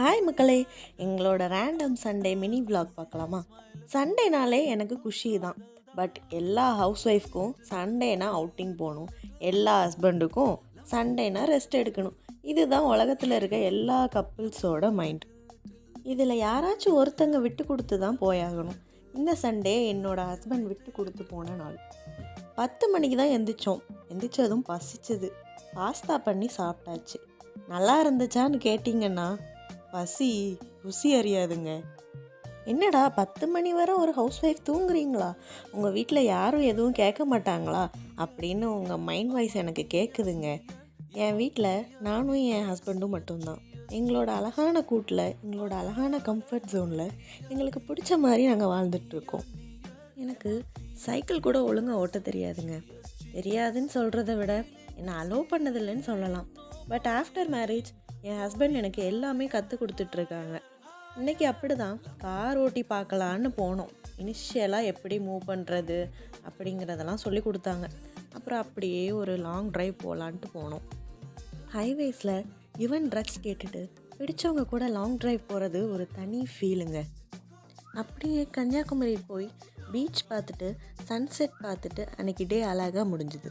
Hi மக்களே, எங்களோட random Sunday mini vlog பார்க்கலாமா? சண்டேனாலே எனக்கு குஷி தான். பட் எல்லா ஹவுஸ் ஒய்ஃப்க்கும் சண்டேனா அவுட்டிங் போகணும், எல்லா ஹஸ்பண்டுக்கும் சண்டேனா ரெஸ்ட் எடுக்கணும். இதுதான் உலகத்தில் இருக்க எல்லா கப்புள்ஸோட மைண்ட். இதில் யாராச்சும் ஒருத்தங்க விட்டு கொடுத்து தான் போயாகணும். இந்த சண்டே என்னோடய ஹஸ்பண்ட் விட்டு கொடுத்து போன நாள். 10 மணிக்கு தான் எந்திரிச்சதும் பசிச்சது. பாஸ்தா பண்ணி சாப்பிட்டாச்சு. நல்லா இருந்துச்சான்னு கேட்டிங்கன்னா பசி ருசி அறியாதுங்க. என்னடா 10 மணி வரை ஒரு ஹவுஸ் ஒய்ஃப் தூங்குறீங்களா? உங்கள் வீட்டில் யாரும் எதுவும் கேட்க மாட்டாங்களா அப்படின்னு உங்கள் மைண்ட் வாய்ஸ் எனக்கு கேட்குதுங்க. என் வீட்டில் நானும் என் ஹஸ்பண்டும் மட்டும்தான். எங்களோட அழகான கூட்டில், எங்களோட அழகான கம்ஃபர்ட் ஜோனில் எங்களுக்கு பிடிச்ச மாதிரி நாங்கள் வாழ்ந்துட்டுருக்கோம். எனக்கு சைக்கிள் கூட ஒழுங்காக ஓட்ட தெரியாதுங்க. தெரியாதுன்னு சொல்கிறத விட என்னை அலோவ் பண்ணதில்லைன்னு சொல்லலாம். But after marriage N husband எனக்கு எல்லாமே கற்றுக் கொடுத்துட்ருக்காங்க. இன்றைக்கி அப்படி தான் கார் ஓட்டி பார்க்கலான்னு போனோம். இனிஷியலாக எப்படி மூவ் பண்ணுறது அப்படிங்கிறதெல்லாம் சொல்லி கொடுத்தாங்க. அப்புறம் அப்படியே ஒரு லாங் ட்ரைவ் போகலான்ட்டு போனோம். ஹைவேஸில் ஈவன் ட்ரக்ஸ் கேட்டுட்டு பிடிச்சவங்க கூட லாங் ட்ரைவ் போகிறது ஒரு தனி ஃபீலுங்க. அப்படியே கன்னியாகுமரி போய் பீச் பார்த்துட்டு சன்செட் பார்த்துட்டு அன்றைக்கி டே அழகாக முடிஞ்சுது.